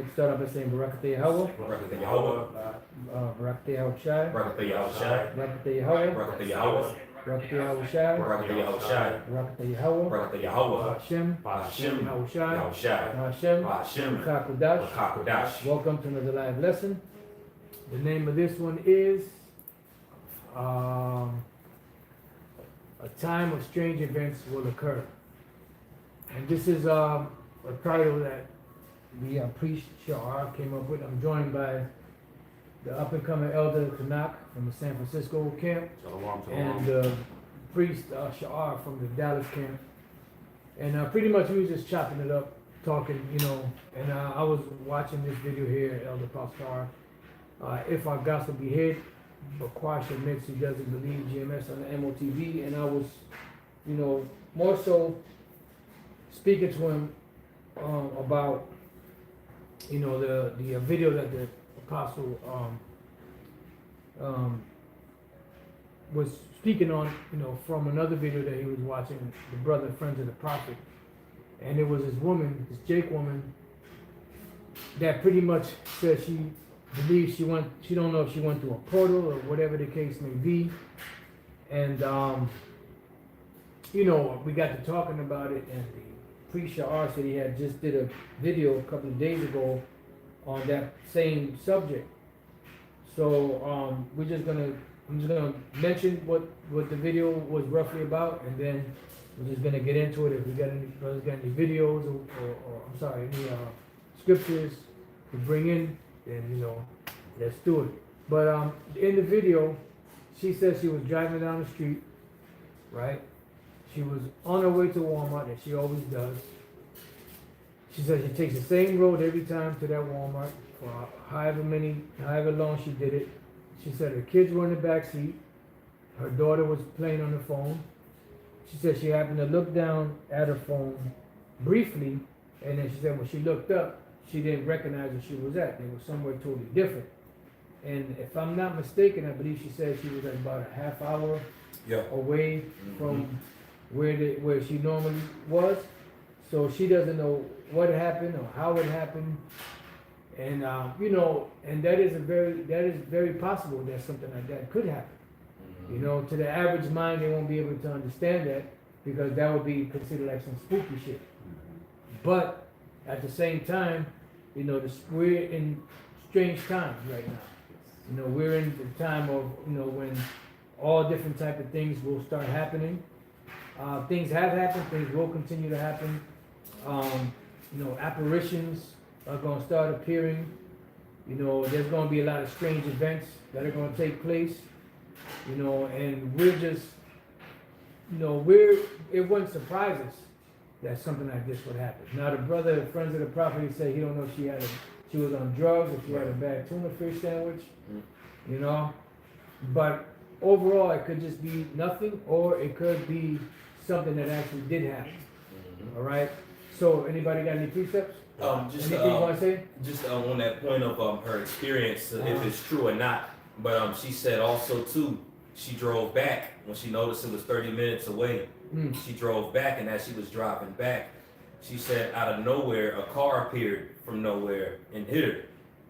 Let's start off by saying Barakatah Yahweh, Barakatah Yahweh, Barakatah Yahweh Shai, Barakatah Yahweh, Barakatah Yahweh, Barakatah Yahweh, Barakatah Yahweh Shai, Barakatah Yahweh, Barakatah Yahweh, Barakatah Yahweh, Hashem, Hashem, Yahweh Shai, Yahushai, Hashem, Hashem, Kakodash. Kakodash. Welcome to another live lesson. The name of this one is A Time of Strange Events Will Occur. And this is a title that the priest Sha'ar came up with. I'm joined by the up-and-coming elder Tanakh from the San Francisco camp and priest Sha'ar from the Dallas camp. And pretty much we was just chopping it up, talking, and I was watching this video here, Elder Pastor. If our gospel be hid, but Quash admits he doesn't believe GMS on the MOTV, and I was, more so speaking to him about, the video that the apostle was speaking on, from another video that he was watching, the brother Friends of the Prophet, and it was this woman, this Jake woman, that pretty much said she believes she don't know if she went through a portal or whatever the case may be, and we got to talking about it, and the priest Sha'ar said he had just did a video a couple of days ago on that same subject. So I'm just gonna mention what the video was roughly about, and then we're just gonna get into it. If we got any videos or any scriptures to bring in, then let's do it. But in the video, she says she was driving down the street, right? She was on her way to Walmart, as she always does. She said she takes the same road every time to that Walmart for however long she did it. She said her kids were in the back seat. Her daughter was playing on the phone. She said she happened to look down at her phone briefly, and then she said when she looked up, she didn't recognize where she was at. They were somewhere totally different. And if I'm not mistaken, I believe she said she was about a half hour away from where she normally was. So she doesn't know what happened or how it happened. And and that is very possible that something like that could happen. To the average mind, they won't be able to understand that because that would be considered like some spooky shit. But at the same time, we're in strange times right now. We're in the time of when all different type of things will start happening. Things have happened. Things will continue to happen. Apparitions are going to start appearing. There's going to be a lot of strange events that are going to take place. And we're just, it wouldn't surprise us that something like this would happen. Now, the brother, Friends of the Prophet, he said he don't know if she was on drugs, if she had a bad tuna fish sandwich, But overall, it could just be nothing, or it could be something that actually did happen. All right. So, anybody got any precepts? Anything you want to say? Just on that point of her experience, if it's true or not. But she said also too, she drove back when she noticed it was 30 minutes away. She drove back, and as she was driving back, she said out of nowhere a car appeared from nowhere and hit her.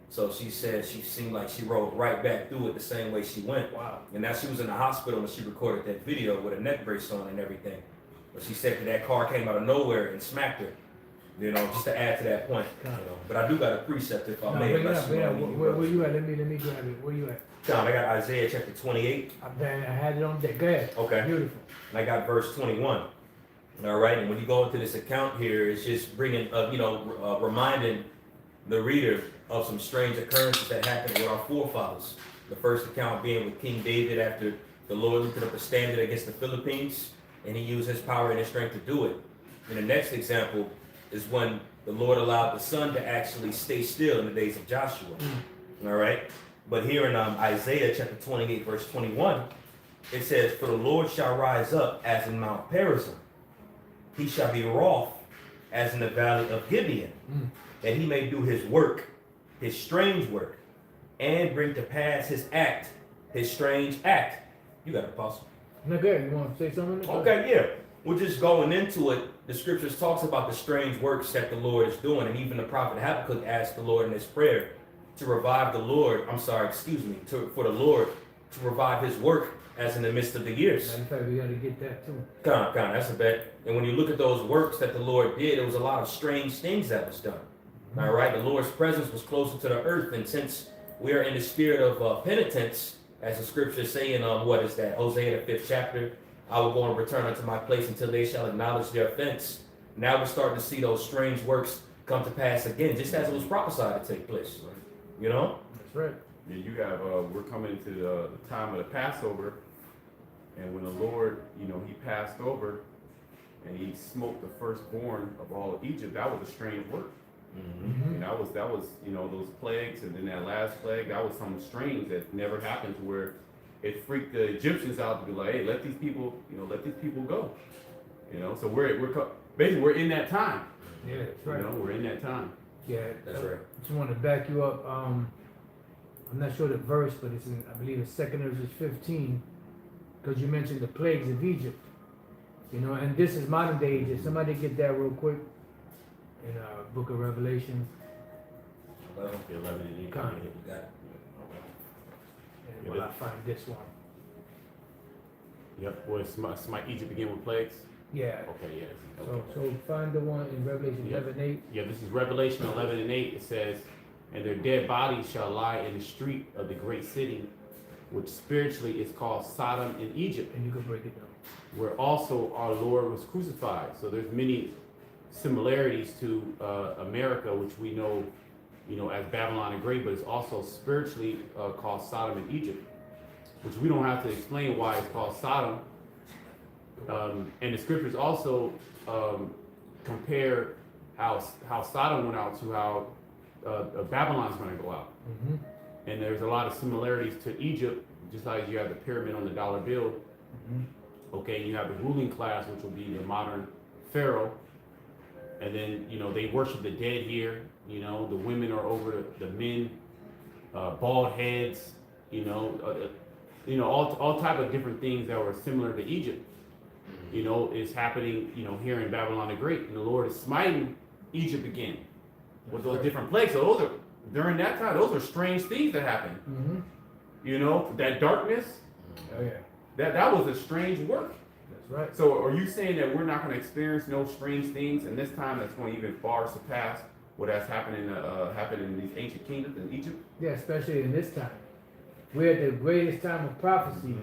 So she said she seemed like she rode right back through it the same way she went. Wow. And now she was in the hospital when she recorded that video with a neck brace on and everything. But she said that car came out of nowhere and smacked her. Just to add to that point. But I do got a precept if I may. Where you at? Let me grab it. Where you at? John, I got Isaiah chapter 28. I had it on deck. Go ahead. Okay. Beautiful. And I got verse 21. All right. And when you go into this account here, it's just bringing, reminding the reader of some strange occurrences that happened with our forefathers. The first account being with King David after the Lord lifted up a standard against the Philippines, and he used his power and his strength to do it. And the next example is when the Lord allowed the sun to actually stay still in the days of Joshua. All right. But here in Isaiah chapter 28, verse 21, it says, "For the Lord shall rise up as in Mount Perazim. He shall be wroth as in the valley of Gibeon, that he may do his work, his strange work, and bring to pass his act, his strange act." You got it, Apostle. Okay, you want to say something? Okay, yeah. We're just going into it the scriptures talks about the strange works that the Lord is doing, and even the prophet Habakkuk asked the Lord in his prayer to revive the Lord. I'm sorry, excuse me, for the Lord to revive His work as in the midst of the years. Matter of fact, we got to get that too. That's a bet. And when you look at those works that the Lord did, it was a lot of strange things that was done. All right, the Lord's presence was closer to the earth, and since we are in the spirit of penitence, as the scriptures say in what is that, Hosea the 5th chapter, I will go and return unto my place until they shall acknowledge their offense. Now we're starting to see those strange works come to pass again, just as it was prophesied to take place. You know? That's right. Yeah, you have, we're coming to the time of the Passover, and when the Lord, He passed over, and He smote the firstborn of all of Egypt, that was a strange work. Mm-hmm. And that was, those plagues, and then that last plague, that was something strange that never happened, to where it freaked the Egyptians out to be like, hey, let these people go. So basically we're in that time. Yeah, that's right. We're in that time. Yeah, That's right. I just want to back you up. I'm not sure the verse, but it's in, I believe it's 2 Ezra 15, because you mentioned the plagues of Egypt. And this is modern day Egypt. Somebody get that real quick in Book of Revelation. 11 and 8. Come on. You got it. And will I find this one? Yep. Well, smite Egypt again with plagues. Yeah. Okay. Yes. So find the one in Revelation 11:8. Yeah, this is Revelation 11:8. It says, "And their dead bodies shall lie in the street of the great city, which spiritually is called Sodom in Egypt, And you can break it down. where also our Lord was crucified." So there's many similarities to America, which we know, as Babylon the Great, but it's also spiritually called Sodom in Egypt, which we don't have to explain why it's called Sodom. And the scriptures also compare how Sodom went out to how Babylon's going to go out. Mm-hmm. And there's a lot of similarities to Egypt, just like you have the pyramid on the dollar bill. Mm-hmm. Okay, you have the ruling class, which will be the modern pharaoh. And then, they worship the dead here. The women are over the men, bald heads, all type of different things that were similar to Egypt. Is happening, here in Babylon the Great, and the Lord is smiting Egypt again with those different plagues. So those are, during that time, those are strange things that happened. Mm-hmm. That darkness, Oh yeah. that was a strange work. That's right. So are you saying that we're not going to experience no strange things, and this time that's going to even far surpass what has happened in these ancient kingdoms in Egypt? Yeah, especially in this time. We're at the greatest time of prophecy,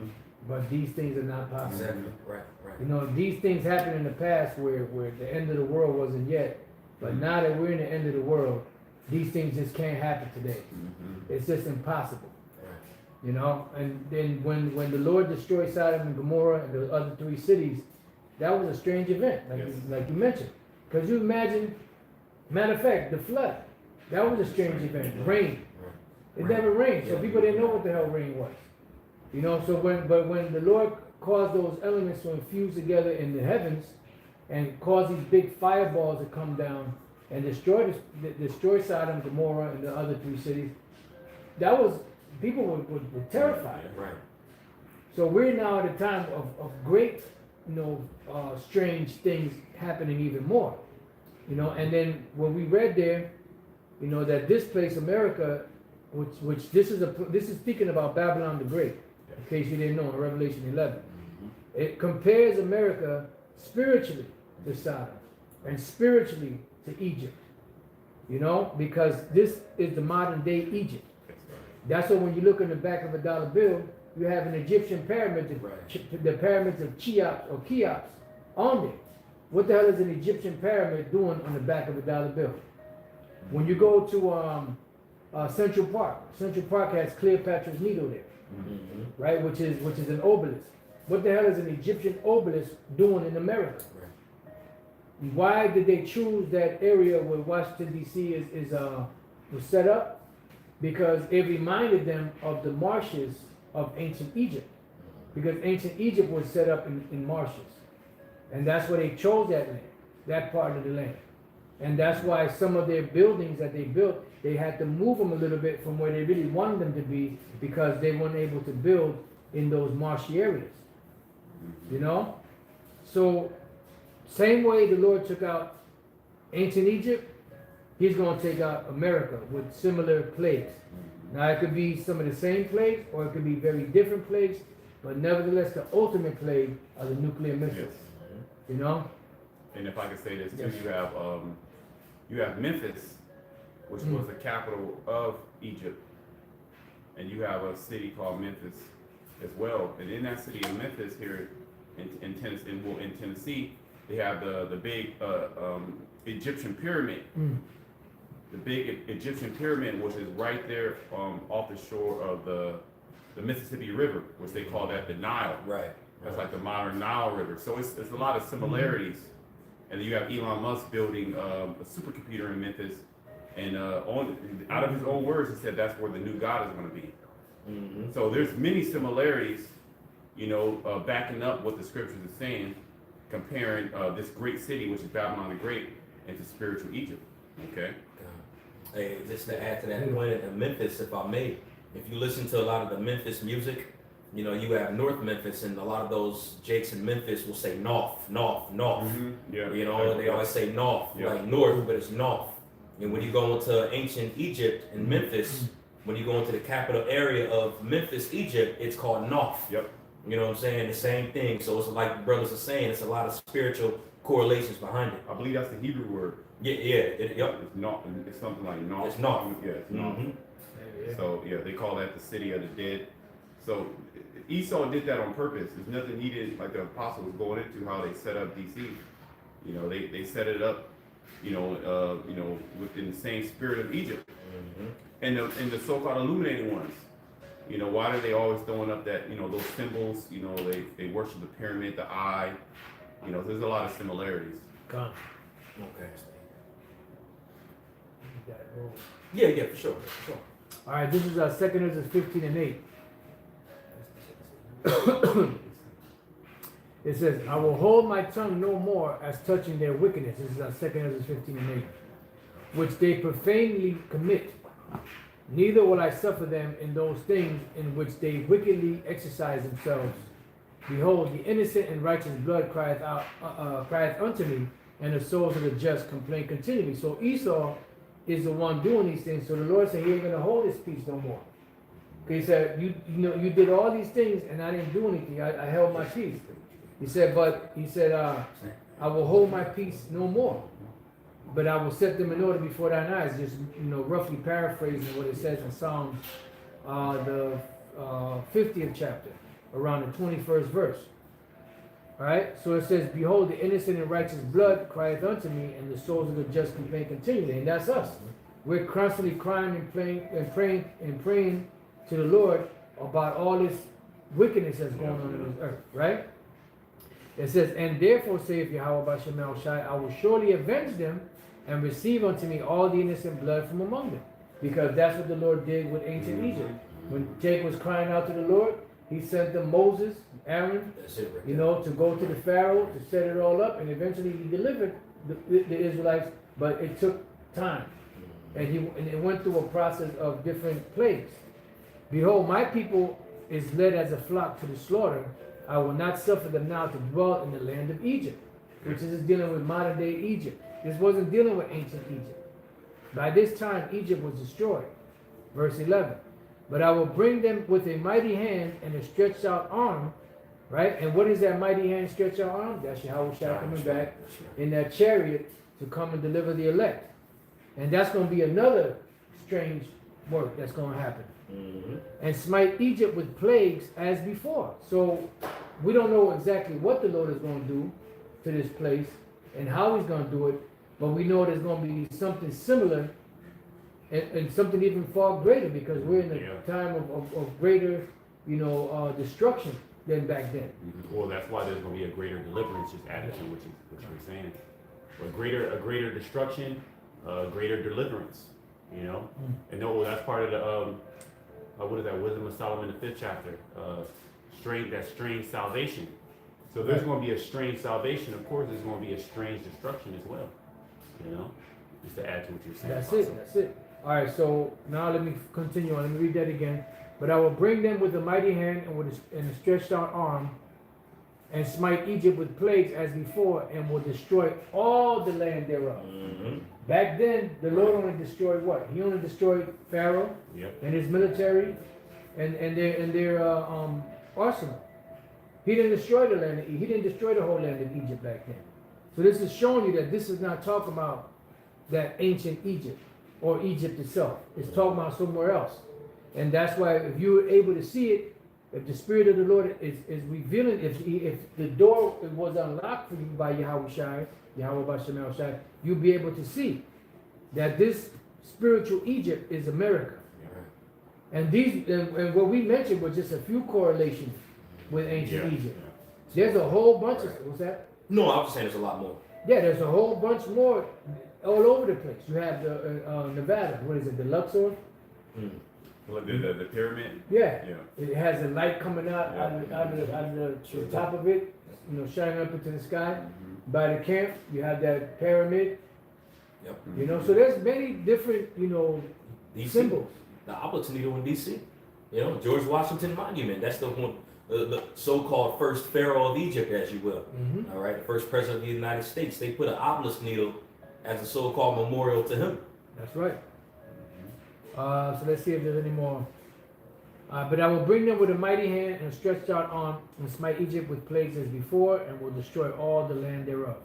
but these things are not possible. Exactly. Right. These things happened in the past where the end of the world wasn't yet. But now that we're in the end of the world, these things just can't happen today. It's just impossible. Right. And then when the Lord destroyed Sodom and Gomorrah and the other 3 cities, that was a strange event, like you mentioned. Because you imagine, matter of fact, the flood, that was a strange event. Rain. It never rained, so people didn't know what the hell rain was. So when the Lord caused those elements to infuse together in the heavens and cause these big fireballs to come down and destroy Sodom, Gomorrah, and the other 3 cities, people were terrified. Right. So we're now at a time of great, strange things happening even more. And then when we read there, that this place, America, which this is speaking about Babylon the Great, in case you didn't know, in Revelation 11. It compares America spiritually to Sodom and spiritually to Egypt. Because this is the modern day Egypt. That's why when you look in the back of a dollar bill, you have an Egyptian pyramid, the pyramids of Cheops on there. What the hell is an Egyptian pyramid doing on the back of a dollar bill? When you go to Central Park has Cleopatra's Needle there, right? Which is an obelisk. What the hell is an Egyptian obelisk doing in America? Right. Why did they choose that area where Washington D.C. was set up? Because it reminded them of the marshes of ancient Egypt. Because ancient Egypt was set up in marshes, and that's why they chose that land, that part of the land. And that's why some of their buildings that they built, they had to move them a little bit from where they really wanted them to be, because they weren't able to build in those marshy areas. So Same way the Lord took out ancient Egypt, he's going to take out America with similar plagues. Now it could be some of the same plagues, or it could be very different plagues, but nevertheless the ultimate plague are the nuclear missiles. Yes. You know? And if I could say this too, Yes. you have Memphis, which was the capital of Egypt, and you have a city called Memphis as well. And in that city of Memphis here in Tennessee, they have the big Egyptian pyramid. The big Egyptian pyramid, which is right there off the shore of the Mississippi River, which they call that the Nile. Right. That's like the modern Nile River. So it's a lot of similarities. And then you have Elon Musk building a supercomputer in Memphis. And out of his own words, he said that's where the new God is going to be. Mm-hmm. So there's many similarities, backing up what the scriptures are saying, comparing this great city, which is Babylon the Great, into spiritual Egypt. Okay? Hey, just to add to that point, in Memphis, if I may, if you listen to a lot of the Memphis music, you have North Memphis, and a lot of those Jakes in Memphis will say north, north, north. Mm-hmm. Yeah. They always say north, like north, but it's north. And when you go into ancient Egypt in Memphis, when you go into the capital area of Memphis, Egypt, it's called north. Yep. You know what I'm saying? The same thing. So it's like the brothers are saying, it's a lot of spiritual correlations behind it. I believe that's the Hebrew word. Yep. It's not. It's something like not. It's not. Yeah, it's not. Mm-hmm. So they call that the city of the dead. So Esau did that on purpose. There's nothing he did, like the apostle was going into how they set up DC. They set it up, within the same spirit of Egypt. Mm-hmm. And the so-called illuminated ones. Why are they always throwing up that, those symbols? They worship the pyramid, the eye. There's a lot of similarities. Gone. Okay. You got it, bro. Yeah, for sure. All right, this is 2 Ezra 15 and 8. It says, I will hold my tongue no more as touching their wickedness. This is 2 Ezra 15 and 8. Which they profanely commit. Neither will I suffer them in those things in which they wickedly exercise themselves. Behold, the innocent and righteous blood crieth unto me, and the souls of the just complain continually. So Esau is the one doing these things. So the Lord said, he ain't going to hold his peace no more. He said, you did all these things and I didn't do anything. I held my peace. He said, I will hold my peace no more. But I will set them in order before thine eyes. Just, roughly paraphrasing what it says in Psalms, the 50th chapter, around the 21st verse. All right? So it says, behold, the innocent and righteous blood crieth unto me, and the souls of the just complain continually. And that's us. We're constantly crying and praying to the Lord about all this wickedness that's going on in this earth, right? It says, and therefore saith Yahweh Bashem El Shai, I will surely avenge them and receive unto me all the innocent blood from among them. Because that's what the Lord did with ancient Egypt. When Jacob was crying out to the Lord, he sent them Moses, Aaron, to go to the Pharaoh to set it all up, and eventually he delivered the Israelites, but it took time. And it went through a process of different plagues. Behold, my people is led as a flock to the slaughter. I will not suffer them now to dwell in the land of Egypt, which is dealing with modern day Egypt. This wasn't dealing with ancient Egypt. By this time, Egypt was destroyed. Verse 11. But I will bring them with a mighty hand and a stretched out arm, right? And what is that mighty hand, stretched out arm? That's Yahweh Shai coming back in that chariot to come and deliver the elect. And that's going to be another strange work that's going to happen. Mm-hmm. And smite Egypt with plagues as before. So we don't know exactly what the Lord is going to do to this place and how he's going to do it, but we know there's going to be something similar and something even far greater, because we're in a time of greater, destruction than back then. Mm-hmm. Well, that's why there's going to be a greater deliverance, just added to what you're saying. A greater destruction, greater deliverance, And that's part of the what is that? Wisdom of Solomon, the 5th chapter. Strange salvation. So there's going to be a strange salvation. Of course, there's going to be a strange destruction as well. Just to add to what you're saying. That's it. All right. So now let me continue on. Let me read that again. But I will bring them with a mighty hand and with a stretched out arm, and smite Egypt with plagues as before, and will destroy all the land thereof. Mm-hmm. Back then, the Lord only destroyed what? He only destroyed Pharaoh Yep. and his military and their arsenal. He didn't destroy the land. He didn't destroy the whole land of Egypt back then. So this is showing you that this is not talking about that ancient Egypt or Egypt itself. It's talking about somewhere else. And that's why if you're able to see it, if the Spirit of the Lord is revealing, if the door was unlocked for you by Yahweh Shai, Yahweh Bashem Shai, you'll be able to see that this spiritual Egypt is America. And these, and what we mentioned was just a few correlations with ancient Egypt. There's a whole bunch of, what's that? No, I was just saying there's a lot more. Yeah, there's a whole bunch more all over the place. You have the Nevada, what is it, the Luxor? Mm. What, the pyramid? Yeah. Yeah. It has a light coming out of the top of it, you know, shining up into the sky. Mm-hmm. By the camp, you have that pyramid, Yep. you know, so there's many different, you know, DC. symbols. The Obelisk Needle in DC. You know, George Washington Monument. That's the one, the so-called first pharaoh of Egypt, as you will. Mm-hmm. All right, the first president of the United States. They put an obelisk needle as a so-called memorial to him. That's right. So let's see if there's any more. But I will bring them with a mighty hand and a stretched out arm and smite Egypt with plagues as before and will destroy all the land thereof.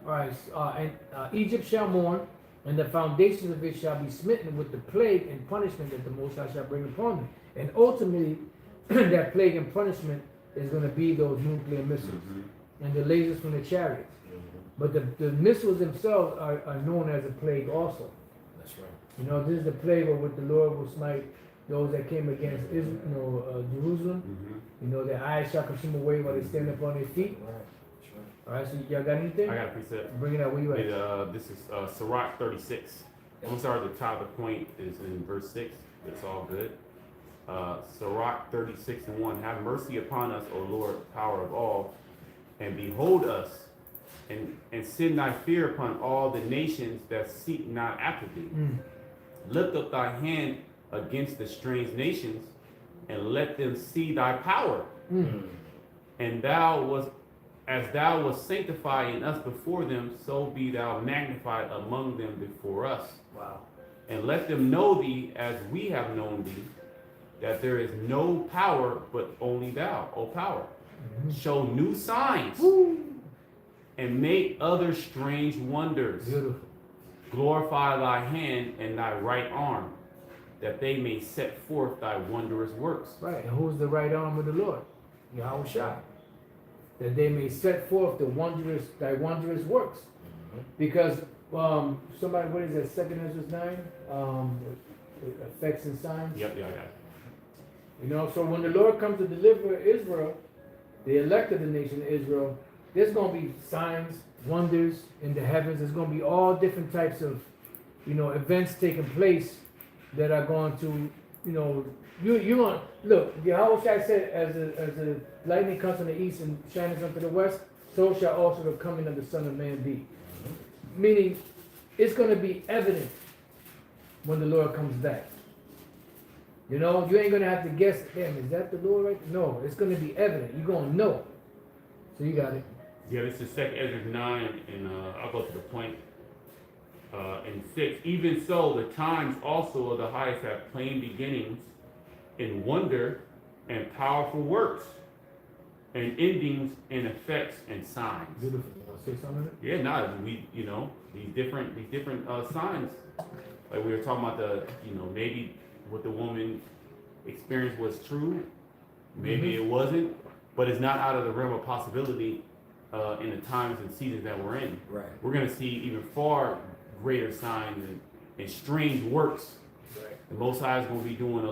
All right, and Egypt shall mourn, and the foundations of it shall be smitten with the plague and punishment that the Most High shall bring upon them. And ultimately, that plague and punishment is going to be those nuclear missiles and the lasers from the chariots. But the missiles themselves are known as a plague also. That's right. You know, this is the plague with the Lord will smite those that came against Israel, Jerusalem. Mm-hmm. You know, their eyes shall consume away while they stand up on their feet. Right. That's right. All right, so y'all got anything? I got a precept. Bring it out. Where you at? This is Sirach 36. I'm gonna start at the top. The point is in verse 6. It's all good. Sirach 36:1. Have mercy upon us, O Lord, power of all, and behold us, and send thy fear upon all the nations that seek not after thee. Lift up thy hand against the strange nations, and let them see thy power. And as thou wast sanctified in us before them, so be thou magnified among them before us. Wow. And let them know thee as we have known thee, that there is no power but only thou, O power. Show new signs and make other strange wonders. Beautiful. Glorify thy hand and thy right arm, that they may set forth thy wondrous works. Right. And who's the right arm of the Lord? Yahweh Shai. That they may set forth thy wondrous works. Because somebody, what is that? 2 Ezra 9, effects and signs. Yep, yeah, I got it. You know, so when the Lord comes to deliver Israel, the elect of the nation of Israel, there's going to be signs, wonders in the heavens. There's going to be all different types of, you know, events taking place that are going to, you know, you want look. Yahweh Shai said, as the lightning comes from the east and shines unto the west, so shall also the coming of the Son of Man be. Meaning, it's going to be evident when the Lord comes back. You know, you ain't going to have to guess, damn, is that the Lord right there? No, it's going to be evident. You're going to know. So you got it. Yeah, this is 2 Ezra 9, and I'll go to the point. In 6, even so, the times also of the highest have plain beginnings in wonder and powerful works, and endings in effects and signs. Beautiful. Say something? Yeah, we, you know, these different signs. Like we were talking about maybe what the woman experienced was true, maybe it wasn't, but it's not out of the realm of possibility in the times and seasons that we're in. Right. We're gonna see even far greater signs and strange works. Right. The Most High is gonna be doing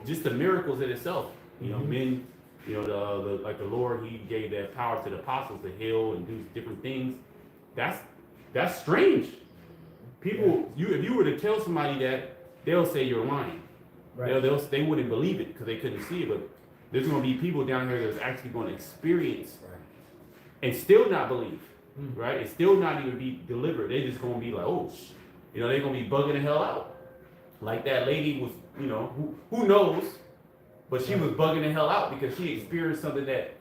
just the miracles in itself. You know, men. You know, like the Lord, He gave that power to the apostles to heal and do different things. That's strange. People, if you were to tell somebody that, they'll say you're lying. Right. They wouldn't believe it because they couldn't see it. But there's going to be people down here that's actually going to experience and still not believe, right? And still not even be delivered. They're just going to be like, oh, you know, they're going to be bugging the hell out. Like that lady was, you know, who knows? But she was bugging the hell out because she experienced something that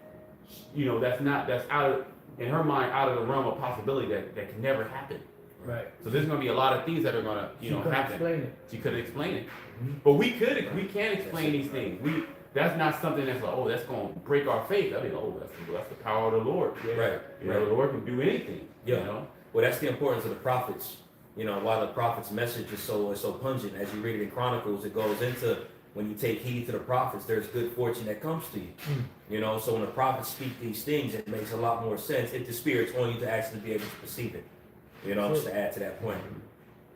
that's out of, in her mind, out of the realm of possibility that can never happen. Right. So there's going to be a lot of things that are going to, She couldn't happen. explain it. She couldn't explain it. Mhm. But we can explain these things. That's not something that's like, oh, that's going to break our faith. I mean, oh, that's the power of the Lord. Right. The Lord can do anything. Yeah. Well, that's the importance of the prophets. Why the prophet's message is so pungent. As you read it in Chronicles, it goes into when you take heed to the prophets, there's good fortune that comes to you. So when the prophets speak these things, it makes a lot more sense if the Spirit's on you to actually be able to perceive it. Just to add to that point.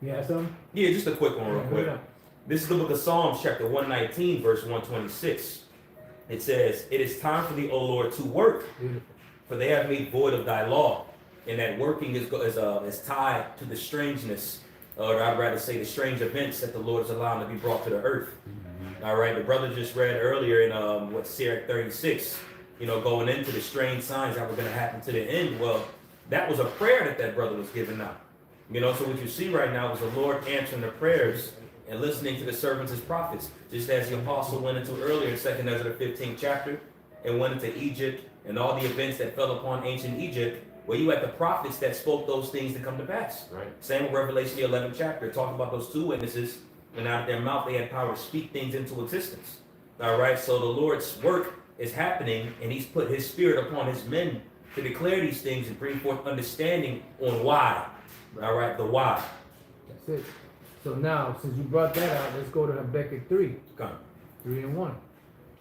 You have some? Yeah, just a quick one real quick. This is the book of Psalms, chapter 119, verse 126. It says, "It is time for thee, O Lord, to work, Beautiful. for they have made void of thy law." And that working is tied to the strangeness, or I'd rather say the strange events that the Lord is allowing to be brought to the earth. All right, the brother just read earlier in Sirach 36, going into the strange signs that were going to happen to the end. Well, that was a prayer that brother was giving out. So what you see right now is the Lord answering the prayers and listening to the servants as prophets, just as the apostle went into earlier in 2nd Ezra the 15th chapter and went into Egypt and all the events that fell upon ancient Egypt, where you had the prophets that spoke those things to come to pass. Right. Same with Revelation the 11th chapter, talking about those two witnesses, and out of their mouth they had power to speak things into existence. All right, so the Lord's work is happening, and he's put his spirit upon his men to declare these things and bring forth understanding on why. All right, the why. That's it. So now, since you brought that out, let's go to Habakkuk 3, Come. 3 and 1.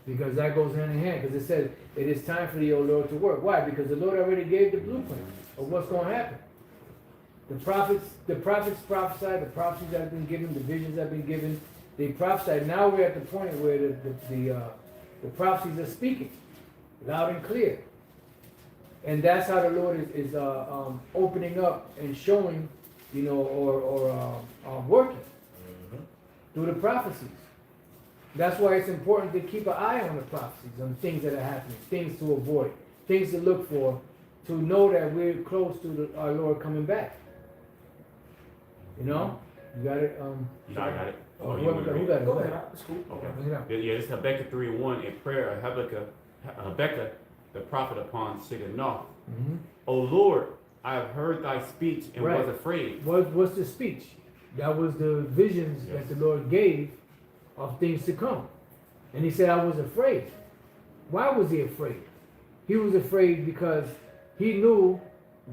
Because that goes hand in hand. Because it says, it is time for thee, O Lord, to work. Why? Because the Lord already gave the blueprint of what's going to happen. The prophets prophesied, the prophecies that have been given, the visions that have been given, they prophesied. Now we're at the point where the prophecies are speaking loud and clear. And that's how the Lord is opening up and showing, or working through the prophecies. That's why it's important to keep an eye on the prophecies, on things that are happening, things to avoid, things to look for, to know that we're close to our Lord coming back. You got it? No, I got it. Who got it? Go ahead. That's cool. Okay. Bring it out. Yeah, this is Habakkuk 3:1, a prayer of Habakkuk, the prophet upon Shiganoth. Mm-hmm. O Lord, I have heard thy speech and Right. was afraid. What's the speech? That was the visions Yes. that the Lord gave of things to come. And he said, I was afraid. Why was he afraid? He was afraid because he knew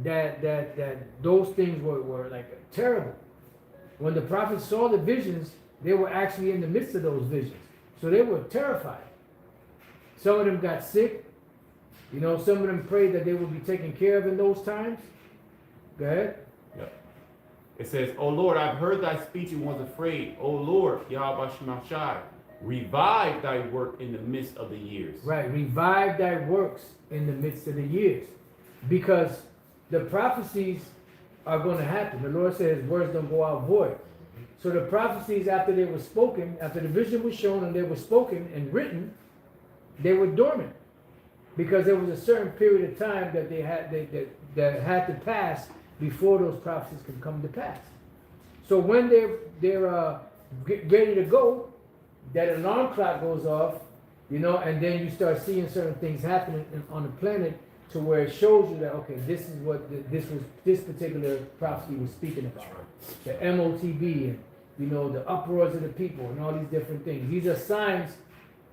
that those things were like terrible. When the prophets saw the visions, they were actually in the midst of those visions. So they were terrified. Some of them got sick. Some of them prayed that they would be taken care of in those times. Go ahead. It says, O Lord, I've heard thy speech and was afraid. O Lord, Yahweh Shemashai, revive thy work in the midst of the years. Right, revive thy works in the midst of the years. Because the prophecies are going to happen. The Lord says words don't go out void. So the prophecies, after they were spoken, after the vision was shown and they were spoken and written, they were dormant. Because there was a certain period of time that they had that had to pass before those prophecies could come to pass. So when they're ready to go, that alarm clock goes off, and then you start seeing certain things happening on the planet to where it shows you that, okay, this is what this particular prophecy was speaking about. The MOTB and the uproars of the people and all these different things. These are signs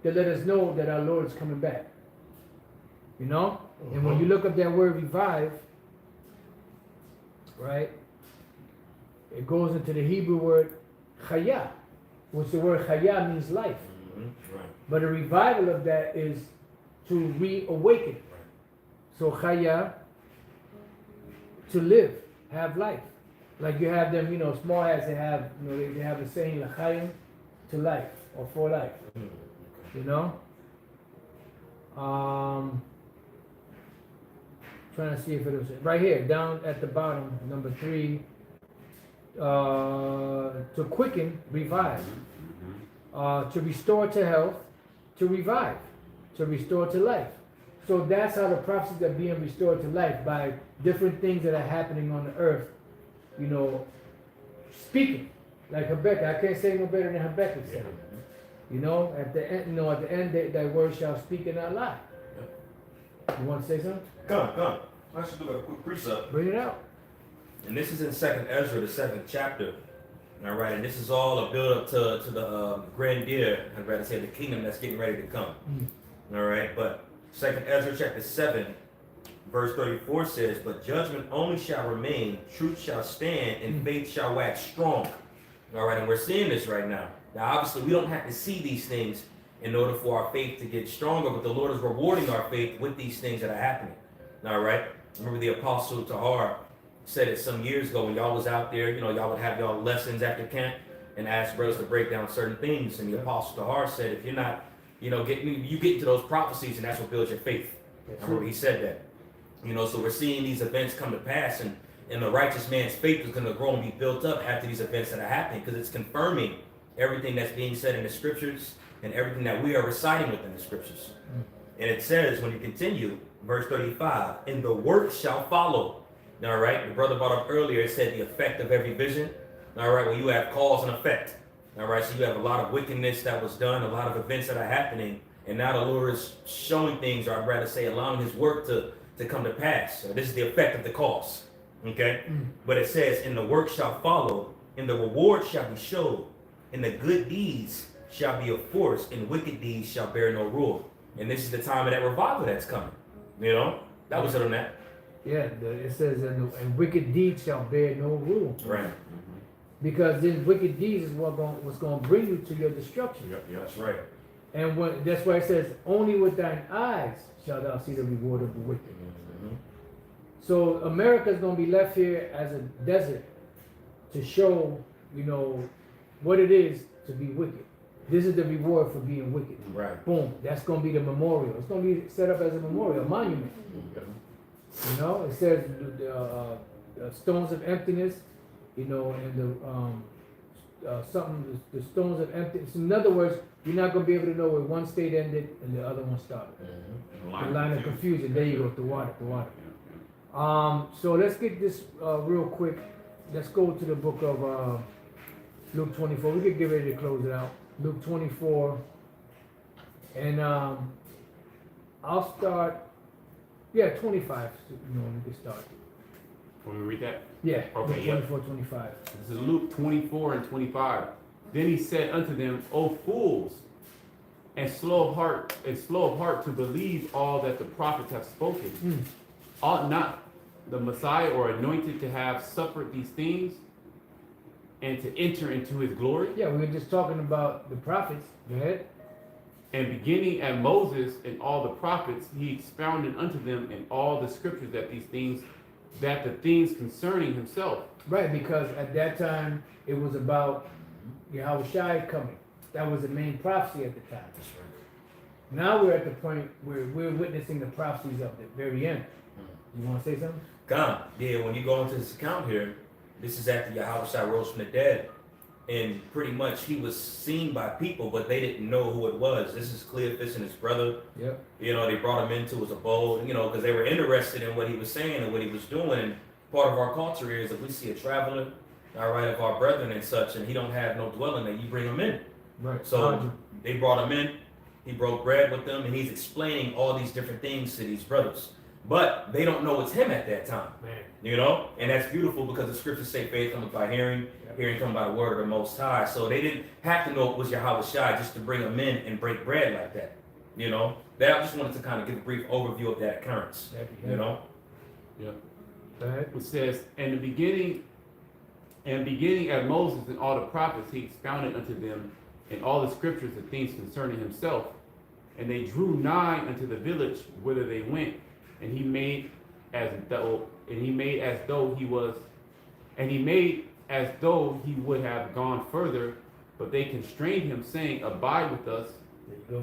that let us know that our Lord is coming back. And when you look up that word revive, right, it goes into the Hebrew word chaya, which the word chaya means life. Right. But a revival of that is to reawaken. So chaya, to live, have life. Like you have them, small hats, they have, they have a saying, l'chaim, to life, or for life. Trying to see if it was right here, down at the bottom, number 3. To quicken, revive. To restore to health, to revive, to restore to life. So that's how the prophecies are being restored to life, by different things that are happening on the earth. Speaking like Habakkuk. I can't say no better than Habakkuk said. At the end, thy word shall speak and not lie. You want to say something? Come. I should do a quick precept. Bring it out. And this is in 2nd Ezra, the 7th chapter. All right, and this is all a build up to the grandeur, I'd rather say the kingdom that's getting ready to come. All right, but 2nd Ezra chapter 7, verse 34 says, but judgment only shall remain, truth shall stand, and faith shall wax strong. All right, and we're seeing this right now. Now, obviously, we don't have to see these things in order for our faith to get stronger, but the Lord is rewarding our faith with these things that are happening. All right, remember the apostle Tahar said it some years ago when y'all was out there, y'all would have y'all lessons after camp and ask brothers to break down certain things. And the apostle Tahar said, if you're not, you get into those prophecies and that's what builds your faith. I remember he said that. So we're seeing these events come to pass, and the righteous man's faith is going to grow and be built up after these events that are happening, because it's confirming everything that's being said in the scriptures and everything that we are reciting within the scriptures. And it says, when you continue, verse 35, and the work shall follow. All right, the brother brought up earlier, it said the effect of every vision. All right, well, you have cause and effect. All right, so you have a lot of wickedness that was done, a lot of events that are happening, and now the Lord is showing things, or I'd rather say allowing his work to come to pass. So this is the effect of the cause, okay? But it says, and the work shall follow, and the reward shall be showed, and the good deeds shall be of force, and wicked deeds shall bear no rule. And this is the time of that revival that's coming. That was it on that. Yeah, it says, and wicked deeds shall bear no rule. Right. Because then wicked deeds is what's going to bring you to your destruction. Yep. That's right. And that's why it says, only with thine eyes shalt thou see the reward of the wicked. So America is going to be left here as a desert to show, what it is to be wicked. This is the reward for being wicked. Right. Boom. That's going to be the memorial. It's going to be set up as a memorial, a monument. It says the stones of emptiness, and the the stones of emptiness. In other words, you're not going to be able to know where one state ended and the other one started. The line of confusion. There you go. The water. So let's get this real quick. Let's go to the book of Luke 24. We could get ready to close it out. Luke 24, and I'll start. Yeah, 25. We can start. Want me to read that? Yeah. Okay, Luke yeah. 24, 25. This is Luke 24 and 25. Then he said unto them, O fools, and slow of heart to believe all that the prophets have spoken. Ought not the Messiah or anointed to have suffered these things and to enter into his glory? Yeah, we were just talking about the prophets. Go ahead. And beginning at Moses and all the prophets, he expounded unto them in all the scriptures that the things concerning himself. Right, because at that time it was about Yahweh Shai coming. That was the main prophecy at the time. That's right. Now we're at the point where we're witnessing the prophecies of the very end. You want to say something? God, yeah, when you go into this account here, this is after Yahweh Shai rose from the dead. And pretty much he was seen by people, but they didn't know who it was. This is Cleophas and his brother. Yep. They brought him into his abode, because they were interested in what he was saying and what he was doing. And part of our culture is if we see a traveler, all right, of our brethren and such, and he don't have no dwelling, that you bring him in. Right. So they brought him in, he broke bread with them, and he's explaining all these different things to these brothers. But they don't know it's him at that time. Man. And that's beautiful because the scriptures say faith comes by hearing, hearing comes by the word of the Most High. So they didn't have to know it was Yahweh Shai just to bring him in and break bread like that. That I just wanted to kind of give a brief overview of that occurrence. Yeah. Go ahead. It says, and beginning at Moses and all the prophets, he expounded unto them in all the scriptures the things concerning himself. And they drew nigh unto the village whither they went, and he made as though he would have gone further, but they constrained him, saying, Abide with us,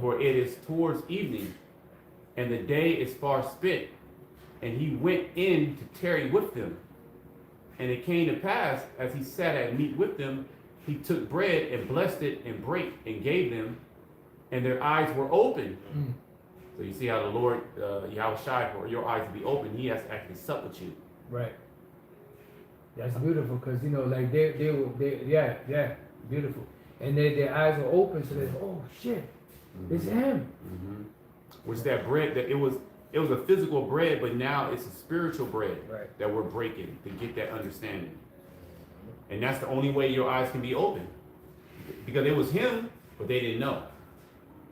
for it is towards evening, and the day is far spent. And he went in to tarry with them. And it came to pass, as he sat at meat with them, he took bread and blessed it and brake and gave them, and their eyes were open. So you see how the Lord, Yahweh Shai, for your eyes to be open, he has to actually sup with you. Right. That's beautiful because like they were beautiful, and their eyes were open, so they oh shit, it's him. Which that bread that it was it was a physical bread, but now it's a spiritual bread Right. that we're breaking to get that understanding. And that's the only way your eyes can be open. Because it was him, but they didn't know.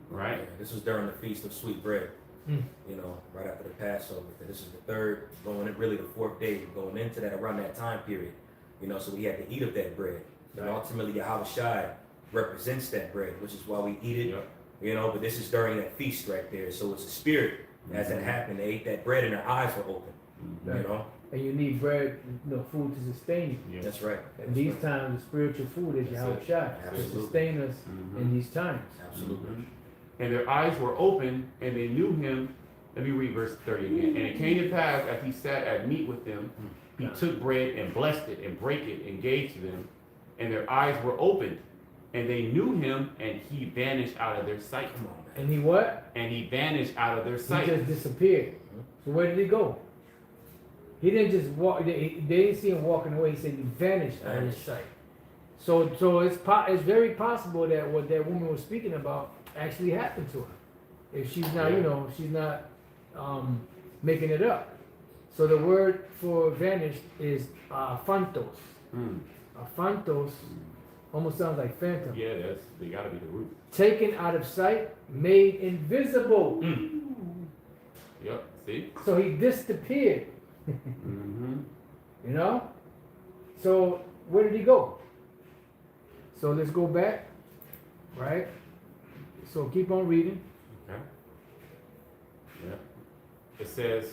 Right? Yeah, this was during the Feast of Sweet Bread. Mm. You know, right after the Passover. This is the third, going in really the fourth day, going into that around that time period. You know, so we had to eat of that bread. And Right. ultimately, Yahweh Shai represents that bread, which is why we eat it. Yep. You know, but this is during that feast right there. So it's a spirit. As that happened, they ate that bread and their eyes were open. Mhm. You know, And you need bread, food to sustain you. Yeah. that's right. And these times, the spiritual food is That's Yahweh it. Shai to Absolutely. sustain us Mhm. in these times. Absolutely. Mhm. And their eyes were open, and they knew him. Let me read verse 30 again. And it came to pass, as he sat at meat with them, he took bread and blessed it and brake it and gave to them. And their eyes were opened, and they knew him, and he vanished out of their sight. Come on, man. And he what? And he vanished out of their He sight. just disappeared. So where did he go? He didn't just walk. They didn't see him walking away. He said he vanished out of his sight. So it's very possible that what that woman was speaking about actually happened to her. If she's not, she's not making it up. So the word for vanished is phantos. Mm. Phantos almost sounds like phantom. Yeah, they gotta be the root. Taken out of sight, made invisible. Mm. Yep, see? So he disappeared. Mm-hmm. You know? So where did he go? So let's go back, right? So keep on reading. Okay. Yeah. It says,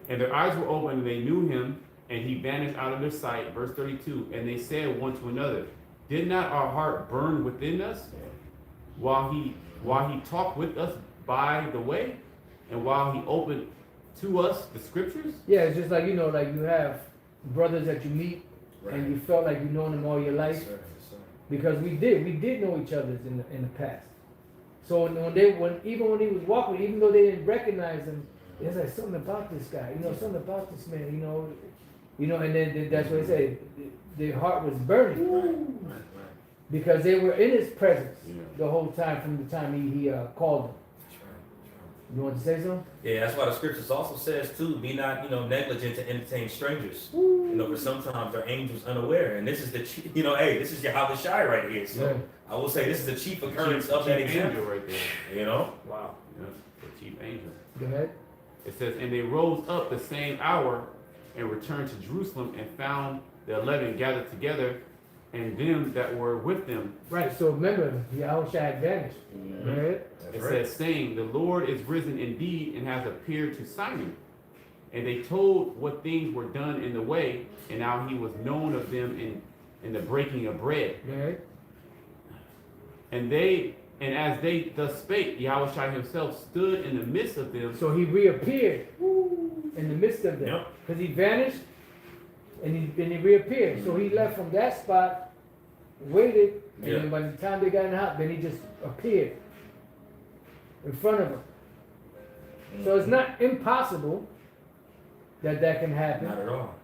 and their eyes were open, and they knew him, and he vanished out of their sight. Verse 32. And they said one to another, did not our heart burn within us while he talked with us by the way, and while he opened to us the scriptures? Yeah, it's just like, like you have brothers that you meet Right. and you felt like you've known them all your life. Yes, sir. Yes, sir. Because we did know each other in the past. So even when he was walking, even though they didn't recognize him, there's like something about this guy, something about this man, and then that's what they say, their heart was burning Right, right. because they were in his presence Yeah. the whole time from the time he called them. That's right. That's right. You want to say something? Yeah, that's why the scriptures also says too, be not, negligent to entertain strangers. For sometimes they're angels unaware. And this is the chief, this is Yahweh Shai right here. So Yeah. I will say this is the chief occurrence of that Chief example. angel right there. Wow. Yeah, the chief angel. Go ahead. It says, and they rose up the same hour and returned to Jerusalem and found the 11 gathered together and them that were with them. Right. So remember, Yahweh Shai had vanished. Mhm. Go ahead. That's It right. says, saying, the Lord is risen indeed and has appeared to Simon. And they told what things were done in the way, and how he was known of them in the breaking of bread. Go ahead. And as they thus spake, Yahweh Shai himself stood in the midst of them. So he reappeared in the midst of them. Yep. Because he vanished and he reappeared. So he left from that spot, waited, and Yeah. then by the time they got in the house, then he just appeared in front of them. So it's not impossible that can happen. Not at all.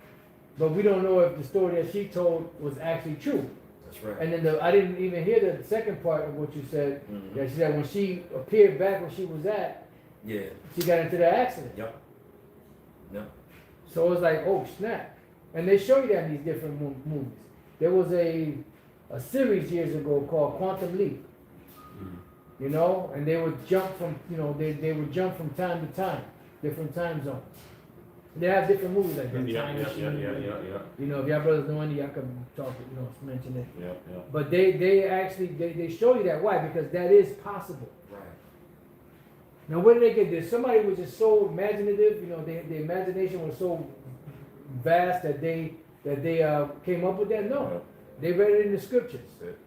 But we don't know if the story that she told was actually true. That's right. And then I didn't even hear the second part of what you said. Mhm. That she said when she appeared back where she was at, Yeah. she got into the accident. Yep. Yep. So it's like, oh snap. And they show you that in these different movies. There was a series years ago called Quantum Leap. And they would jump from, they would jump from time to time, different time zones. They have different movies like that. Yeah, Time yeah, Machine. yeah. If y'all brothers know any, y'all can talk, mention it. Yeah, yeah. But they actually show you that. Why? Because that is possible. Right. Now, where did they get this? Somebody was just so imaginative. The imagination was so vast that they came up with that. No, they read it in the scriptures. That's it.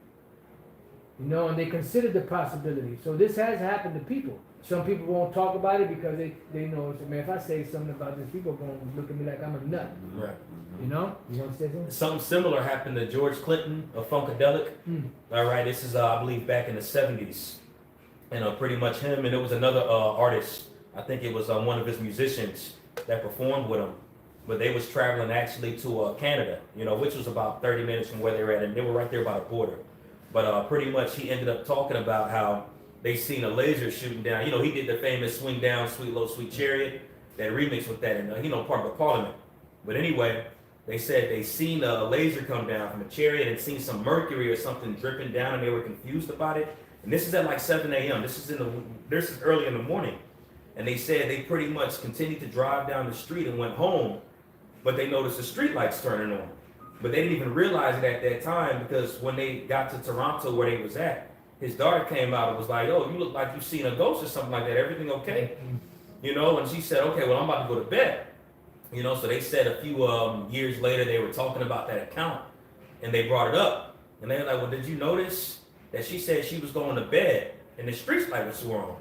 And they considered the possibility. So this has happened to people. Some people won't talk about it because they know, so, man, if I say something about this, people are going to look at me like I'm a nut. Right. You want to say something? Something similar happened to George Clinton of Funkadelic. All right, this is I believe back in the 70s, and pretty much him, and it was another artist. I think it was one of his musicians that performed with him, but they was traveling actually to Canada, which was about 30 minutes from where they were at, and they were right there by the border. But pretty much he ended up talking about how they seen a laser shooting down. You know, he did the famous "Swing Down, Sweet Little Sweet Chariot," that remix with that, and you know, part of the Parliament. But anyway, they said they seen a laser come down from a chariot and seen some mercury or something dripping down, and they were confused about it. And this is at like 7 a.m. This is early in the morning, and they said they pretty much continued to drive down the street and went home, but they noticed the street lights turning on. But they didn't even realize it at that time, because when they got to Toronto where they was at, his daughter came out and was like, "Oh, you look like you seen a ghost or something like that. Everything okay?" You know, and she said, "Okay, well, I'm about to go to bed." You know, so they said a few years later they were talking about that account, and they brought it up, and they were like, "Well, did you notice that she said she was going to bed and the street light was on?"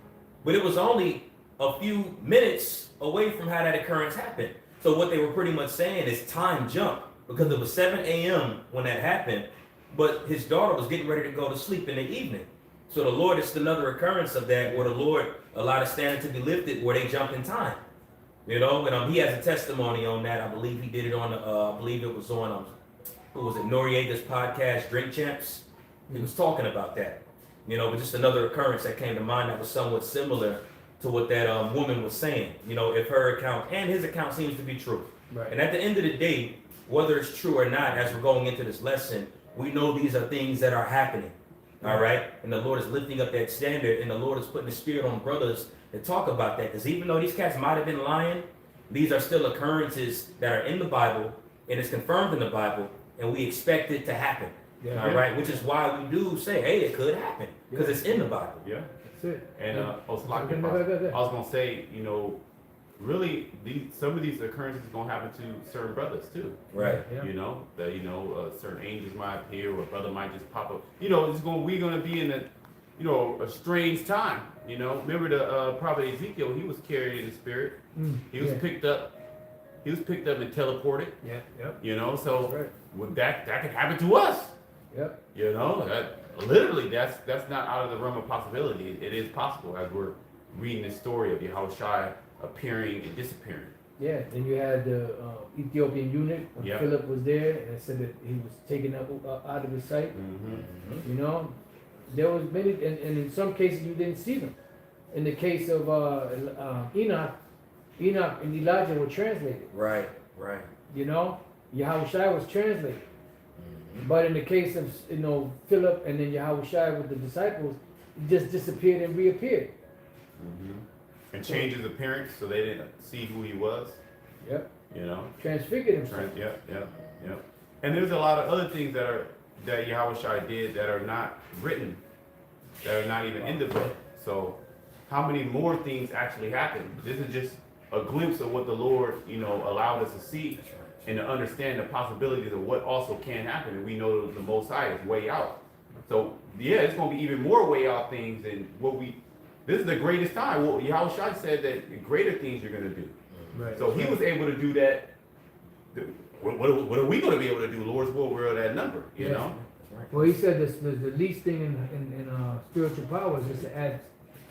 But it was only a few minutes away from how that occurrence happened. So what they were pretty much saying is time jump, because it was 7 a.m. when that happened, but his daughter was getting ready to go to sleep in the evening. So the Lord, it's another occurrence of that, where the Lord allowed a standard to be lifted, where they jumped in time. You know, and he has a testimony on that. I believe he did it on, I believe it was on, who was it, Noriega's podcast, Drink Champs. He was talking about that. You know, but just another occurrence that came to mind that was somewhat similar to what that woman was saying. You know, if her account and his account seems to be true. Right. And at the end of the day, whether it's true or not, as we're going into this lesson, we know these are things that are happening. All right. And the Lord is lifting up that standard, and the Lord is putting the spirit on brothers to talk about that. Because even though these cats might have been lying, these are still occurrences that are in the Bible, and it's confirmed in the Bible, and we expect it to happen. Yeah. All right. Which is why we do say, hey, it could happen, because it's in the Bible. Yeah. That's it. And Yeah. I was Go ahead. gonna say, you know, really, some of these occurrences are gonna happen to certain brothers too. Right. Yeah. You know, that certain angels might appear, or a brother might just pop up. You know, we're gonna be in a strange time. You know, remember the prophet Ezekiel? He was carried in the spirit. He was Yeah. picked up. He was picked up and teleported. Yeah. Yep. You know, That's so right. would that could happen to us. Yep. You know, literally that's not out of the realm of possibility. It is possible, as we're reading this story of Yahushua appearing and disappearing. Yeah. Then you had the Ethiopian eunuch when Yeah. Philip was there, and it said that he was taken out of his sight. Mm-hmm. You know, there was many, and in some cases you didn't see them. In the case of Enoch and Elijah were translated. Right. Right. You know, Yahushua was translated. But in the case of Philip and then Yahushua with the disciples, he just disappeared and reappeared. Mm-hmm. And changed his appearance so they didn't see who he was. Yep. You know. Transfigured himself. Yep. And there's a lot of other things that Yahushua did that are not written, that are not even in the book. So, how many more things actually happened? This is just a glimpse of what the Lord, allowed us to see and to understand the possibilities of what also can happen. And we know the Most High is way out. So, yeah, it's going to be even more way out things than this is the greatest time. Well, Yahushua said that greater things you're going to do. Right. So he was able to do that. What are we going to be able to do? Lord's will, we're that number, you know? Well, he said this, the least thing in spiritual power is just to add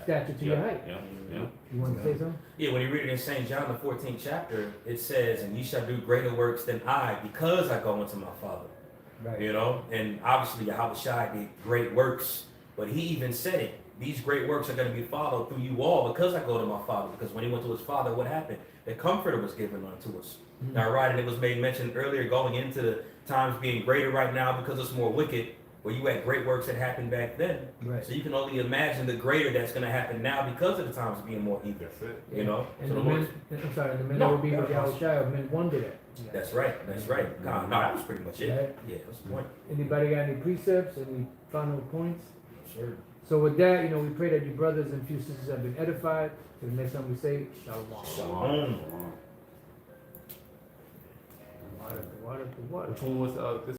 stature to your height. Yeah. You want to say something? Yeah, when you read it in St. John, the 14th chapter, it says, "And ye shall do greater works than I, because I go into my Father." Right. You know, and obviously Yahushua did great works, but he even said it. These great works are going to be followed through you all, because I go to my Father. Because when he went to his Father, what happened? The Comforter was given unto us. Mm-hmm. All right, and it was made mention earlier, going into the times being greater right now because it's more wicked, where you had great works that happened back then. Right. So you can only imagine the greater that's going to happen now because of the times being more evil. That's it. You know? And So the the Lord- men, I'm sorry, the men No, that will be with yeah, Yahushua, men wonder that. That's right. That's right. No, that was pretty much it. Right. Yeah, that's the point. Anybody got any precepts, any final points? Sure. So with that, we pray that your brothers and few sisters have been edified. Till the next time we say, Shalom. Shalom. Water. Which one was this?